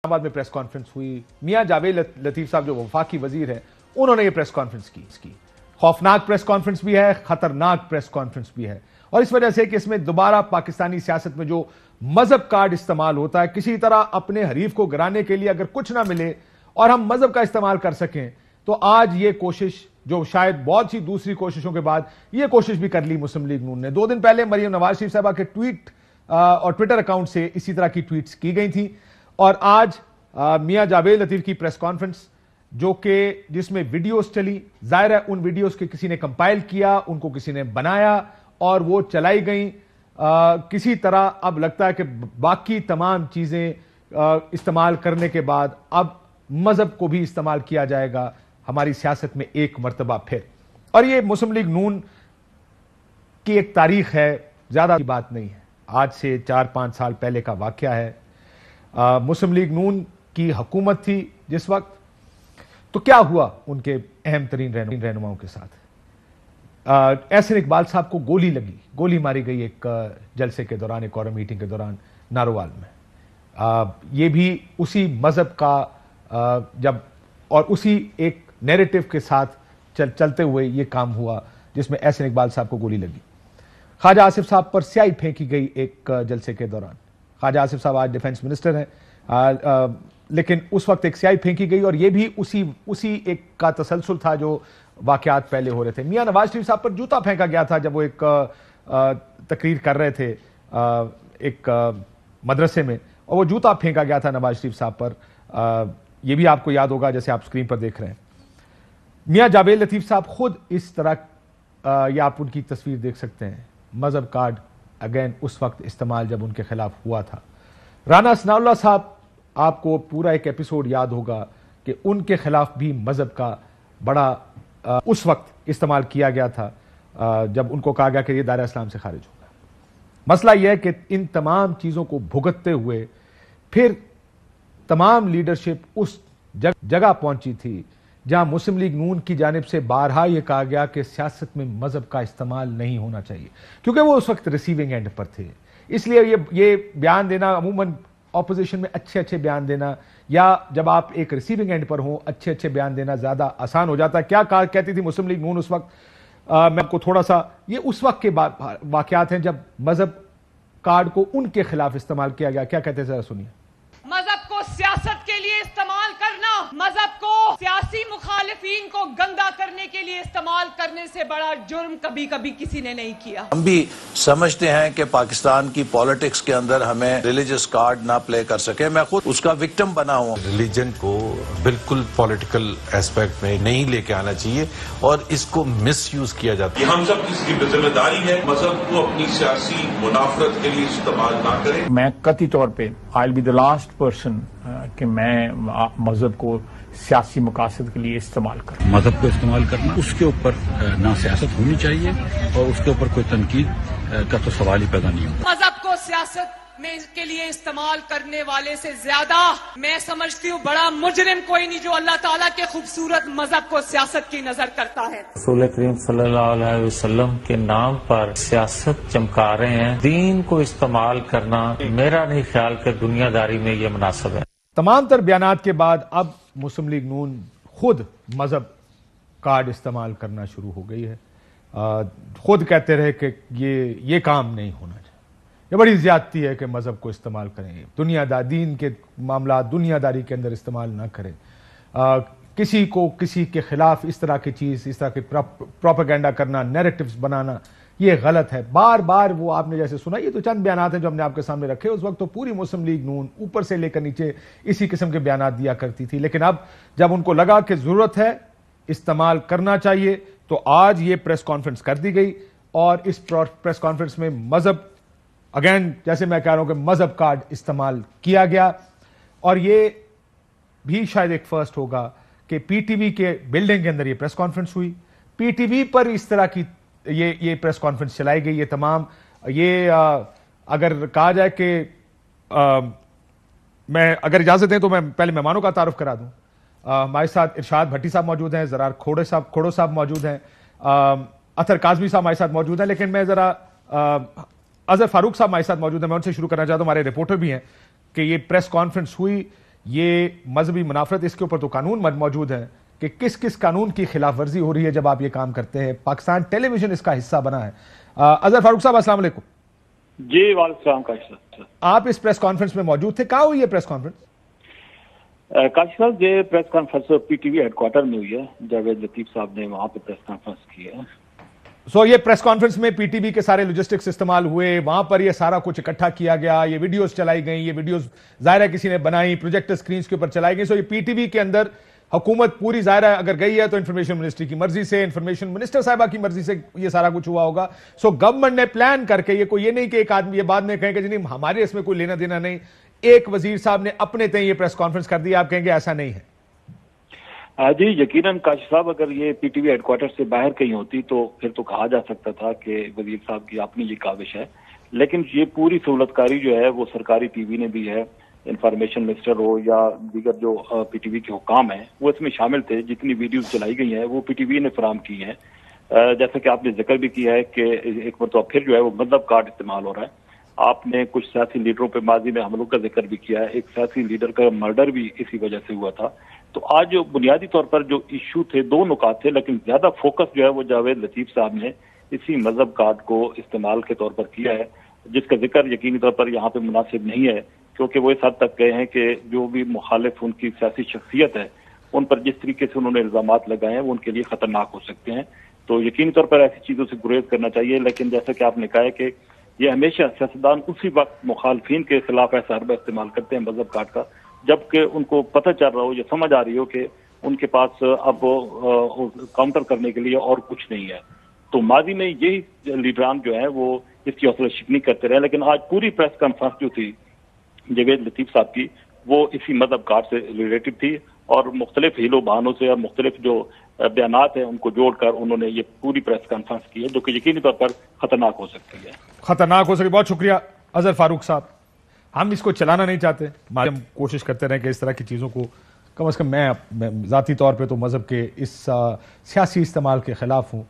बाद में press conference हुई। मियां जावेद लतीफ साहब जो वफाकी वजीर हैं, उन्होंने ये प्रेस कॉन्फ्रेंस की। खौफनाक प्रेस कॉन्फ्रेंस भी है, खतरनाक प्रेस कॉन्फ्रेंस भी है, और इस वजह से कि इसमें दोबारा पाकिस्तानी सियासत में जो मजहब कार्ड इस्तेमाल होता है, किसी तरह अपने हरीफ को गिराने के लिए अगर कुछ ना मिले और हम मजहब का इस्तेमाल कर सकें, तो आज ये कोशिश जो शायद बहुत सी दूसरी कोशिशों के बाद ये कोशिश भी कर ली मुस्लिम लीग नून ने। 2 दिन पहले मरियम नवाज शरीफ साहबा के ट्वीट और ट्विटर अकाउंट से इसी तरह की ट्वीट्स की गई थी, और आज मियां जावेद लतीफ की प्रेस कॉन्फ्रेंस जो कि जिसमें वीडियोस चली, जाहिर है उन वीडियोस के किसी ने कंपाइल किया, उनको किसी ने बनाया और वो चलाई गई। किसी तरह अब लगता है कि बाकी तमाम चीजें इस्तेमाल करने के बाद अब मजहब को भी इस्तेमाल किया जाएगा हमारी सियासत में एक मर्तबा फिर। और ये मुस्लिम लीग नून की एक तारीख है, ज्यादा की बात नहीं है, आज से 4-5 साल पहले का वाकया है। मुस्लिम लीग नून की हुकूमत थी जिस वक्त, तो क्या हुआ उनके अहम तरीन रहनुमाओं के साथ। एहसन इकबाल साहब को गोली मारी गई एक जलसे के दौरान, एक और मीटिंग के दौरान नारोवाल में। ये भी उसी मजहब का जब और उसी एक नैरेटिव के साथ चलते हुए ये काम हुआ जिसमें एहसन इकबाल साहब को गोली लगी। ख्वाजा आसिफ साहब पर स्याही फेंकी गई एक जलसे के दौरान। ख्वाजा आसिफ साहब आज डिफेंस मिनिस्टर हैं, लेकिन उस वक्त एक स्याही फेंकी गई, और ये भी उसी एक का तसलसल था जो वाकयात पहले हो रहे थे। मियां नवाज शरीफ साहब पर जूता फेंका गया था जब वो एक तकरीर कर रहे थे एक मदरसे में, और वो जूता फेंका गया था नवाज शरीफ साहब पर। ये भी आपको याद होगा जैसे आप स्क्रीन पर देख रहे हैं। मियां जावेद लतीफ साहब खुद इस तरह, या आप उनकी तस्वीर देख सकते हैं, मजहब कार्ड अगेन उस वक्त इस्तेमाल जब उनके खिलाफ हुआ था। राना सनाउल्लाह साहब, आपको पूरा एक एपिसोड याद होगा कि उनके खिलाफ भी मजहब का बड़ा उस वक्त इस्तेमाल किया गया था जब उनको कहा गया कि ये दायरा इस्लाम से खारिज होगा। मसला यह है कि इन तमाम चीजों को भुगतते हुए फिर तमाम लीडरशिप उस जगह पहुंची थी जहां मुस्लिम लीग नून की जानिब से बारहा यह कहा गया कि सियासत में मजहब का इस्तेमाल नहीं होना चाहिए, क्योंकि वो उस वक्त रिसीविंग एंड पर थे। इसलिए ये बयान देना, अमूमन ऑपोजिशन में अच्छे बयान देना, या जब आप एक रिसीविंग एंड पर हो अच्छे बयान देना ज्यादा आसान हो जाता है। क्या कहती थी मुस्लिम लीग नून उस वक्त? मैं आपको थोड़ा सा, ये उस वक्त के वाकयात हैं जब मजहब कार्ड को उनके खिलाफ इस्तेमाल किया गया। क्या कहते हैं जरा सुनिए। मजहब को सियासत के लिए इस्तेमाल करना, मजहब को सियासी मुखालिफिन को गंदा करने के लिए इस्तेमाल करने से बड़ा जुर्म कभी कभी किसी ने नहीं किया। हम भी समझते हैं कि पाकिस्तान की पॉलिटिक्स के अंदर हमें रिलीजियस कार्ड ना प्ले कर सके। मैं खुद उसका विक्टिम बना हूँ। रिलीजन को बिल्कुल पॉलिटिकल एस्पेक्ट में नहीं लेके आना चाहिए और इसको मिस यूज किया जाता है। हम सब की जिम्मेदारी है मजहब को अपनी सियासी मुनाफरत के लिए इस्तेमाल ना करें। मैं कतई तौर पे I will be the last person कि मैं मजहब को सियासी मकासद के लिए इस्तेमाल करूं। मजहब को इस्तेमाल करना, उसके ऊपर ना सियासत होनी चाहिए और उसके ऊपर कोई तनकीद का तो सवाल ही पैदा नहीं होगा। मजहब को सियासत में के लिए इस्तेमाल करने वाले से ज्यादा मैं समझती हूँ बड़ा मुजरिम कोई नहीं जो अल्लाह ताला के खूबसूरत मजहब को सियासत की नजर करता है। रसूल करीम सल्लल्लाहु अलैहि वसल्लम के नाम पर सियासत चमका रहे हैं। दीन को इस्तेमाल करना मेरा नहीं ख्याल कि दुनियादारी में ये मुनासिब है। तमाम तर बयानात के बाद अब मुस्लिम लीग नून खुद मजहब कार्ड इस्तेमाल करना शुरू हो गई है। खुद कहते रहे कि ये काम नहीं होना चाहिए, ये बड़ी ज्यादती है कि मजहब को इस्तेमाल करें, दीन के मामला दुनियादारी के अंदर इस्तेमाल ना करें, किसी को किसी के खिलाफ इस तरह की चीज, इस तरह की प्रोपेगेंडा करना, नैरेटिव्स बनाना, ये गलत है। बार बार वो आपने जैसे सुना, ये तो चंद बयानात हैं जो हमने आपके सामने रखे। उस वक्त तो पूरी मुस्लिम लीग नून ऊपर से लेकर नीचे इसी किस्म के बयानात दिया करती थी, लेकिन अब जब उनको लगा कि जरूरत है, इस्तेमाल करना चाहिए, तो आज ये प्रेस कॉन्फ्रेंस कर दी गई। और इस प्रेस कॉन्फ्रेंस में मजहब, अगेन जैसे मैं कह रहा हूं कि मजहब कार्ड इस्तेमाल किया गया, और ये भी शायद एक फर्स्ट होगा कि पीटीवी के बिल्डिंग के अंदर ये प्रेस कॉन्फ्रेंस हुई, पीटीवी पर इस तरह की ये प्रेस कॉन्फ्रेंस चलाई गई। ये तमाम अगर कहा जाए कि मैं अगर इजाजत दें तो मैं पहले मेहमानों का तारुफ करा दूं। हमारे साथ इरशाद भट्टी साहब मौजूद हैं, जरार खोड़ो साहब मौजूद हैं, अतर काजमी साहब हमारे साथ मौजूद हैं, लेकिन मैं जरा अजहर फारूक साहब हमारे साथ मौजूद हैं, मैं उनसे शुरू करना चाहता हूं। हमारे रिपोर्टर भी हैं कि ये प्रेस कॉन्फ्रेंस हुई, یہ مذہبی منافرت، اس کے اوپر تو قانون موجود ہے کہ کس کس قانون کی خلاف ورزی ہو رہی ہے جب آپ یہ کام کرتے ہیں. پاکستان ٹیلی ویژن اس کا حصہ بنا ہے. اظہر فاروق صاحب السلام علیکم. جی وعلیکم السلام کاشف صاحب. آپ اس پریس کانفرنس میں موجود تھے، کہاں ہوئی یہ پریس کانفرنس؟ کاشف صاحب یہ press conference P T V headquarter میں ہوئی ہے. جاوید لطیف صاحب نے وہاں پہ پریس کانفرنس کی ہے. یہ پریس کانفرنس میں پی ٹی وی کے سارے لاجسٹکس استعمال ہوئے، وہاں پر یہ سارا کچھ اکٹھا کیا گیا، یہ ویڈیوز چلائی گئیں، یہ ویڈیوز ظاہر ہے کسی نے بنائی، پروجیکٹر سکرینز کے اوپر چلائی گئی. یہ پی ٹی وی کے اندر حکومت پوری ظاہر ہے اگر گئی ہے تو انفارمیشن منسٹری کی مرضی سے، انفارمیشن منسٹر صاحبہ کی مرضی سے یہ سارا کچھ ہوا ہوگا. گورنمنٹ نے پلان کر کے، یہ نہیں کہ ایک آدمی یہ بعد میں کہیں کہ نہیں ہمارے اس میں کوئی لینا دینا نہیں، ایک وزیر صاحب نے اپنے تئیں یہ پریس کانفرنس کر دی، آپ کہیں گے ایسا نہیں ہے؟ جی یقیناً کاشف صاحب اگر یہ P T V headquarter سے باہر کہیں ہوتی تو پھر تو کہا جا سکتا تھا کہ وزیر صاحب کی اپنی یہ کاوش ہے، لیکن یہ پوری سہولت کاری جو ہے وہ سرکاری ٹی وی نے بھی ہے. انفارمیشن منسٹر ہو یا دیگر جو پی ٹی وی کے حکام ہیں وہ اس میں شامل تھے. جتنی ویڈیوز چلائی گئی ہیں وہ پی ٹی وی نے فراہم کی ہیں. جیسا کہ آپ نے ذکر بھی کیا ہے کہ ایک مرتبہ پھر جو ہے وہ مطلب کارڈ استعمال ہو رہا ہے. آپ نے کچھ سیاسی لیڈروں پہ ماضی میں حملوں کا ذکر بھی کیا ہے. ایک سیاسی لیڈر کا مرڈر بھی اسی وجہ سے ہوا تھا. تو آج جو بنیادی طور پر جو ایشو تھے، دو نکات تھے، لیکن زیادہ فوکس جو ہے وہ جاوید لطیف صاحب نے اسی مذہب کارڈ کو استعمال کے طور پر کیا ہے، جس کا ذکر یقینی طور پر یہاں پہ مناسب نہیں ہے، کیونکہ وہ اس حد تک گئے ہیں کہ جو بھی مخالف ان کی سیاسی شخصیت ہے ان پر جس طریقے سے انہوں نے الزامات لگائے ہیں وہ ان کے لیے خطرناک ہو سکتے ہیں. تو یقینی طور پر ایسی چیزوں سے گریز کرنا چاہیے. لیکن جیسا کہ آپ نے کہا ہے کہ یہ ہمیشہ سیاستدان اسی وقت مخالفین کے خلاف ایسا حربہ استعمال کرتے ہیں مذہب کارڈ کا، جبکہ ان کو پتہ چل رہا ہو یا سمجھ آ رہی ہو کہ ان کے پاس اب کاؤنٹر کرنے کے لیے اور کچھ نہیں ہے. تو ماضی میں یہی لیڈران جو ہیں وہ اس کی حوصلہ شکنی کرتے رہے، لیکن آج پوری پریس کانفرنس جو تھی جاوید لطیف صاحب کی وہ اسی مذہب کارڈ سے ریلیٹڈ تھی، اور مختلف ہیلو بہانوں سے اور مختلف جو بیانات ہیں ان کو جوڑ کر انہوں نے یہ پوری پریس کانفرنس کی ہے، جو کہ یقینی طور پر خطرناک ہو سکتی ہے. خطرناک ہو سکتی. بہت شکریہ اظہر فاروق صاحب. ہم اس کو چلانا نہیں چاہتے، ہم کوشش کرتے رہیں کہ اس طرح کی چیزوں کو کم از کم میں ذاتی طور پہ تو مذہب کے اس سیاسی استعمال کے خلاف ہوں.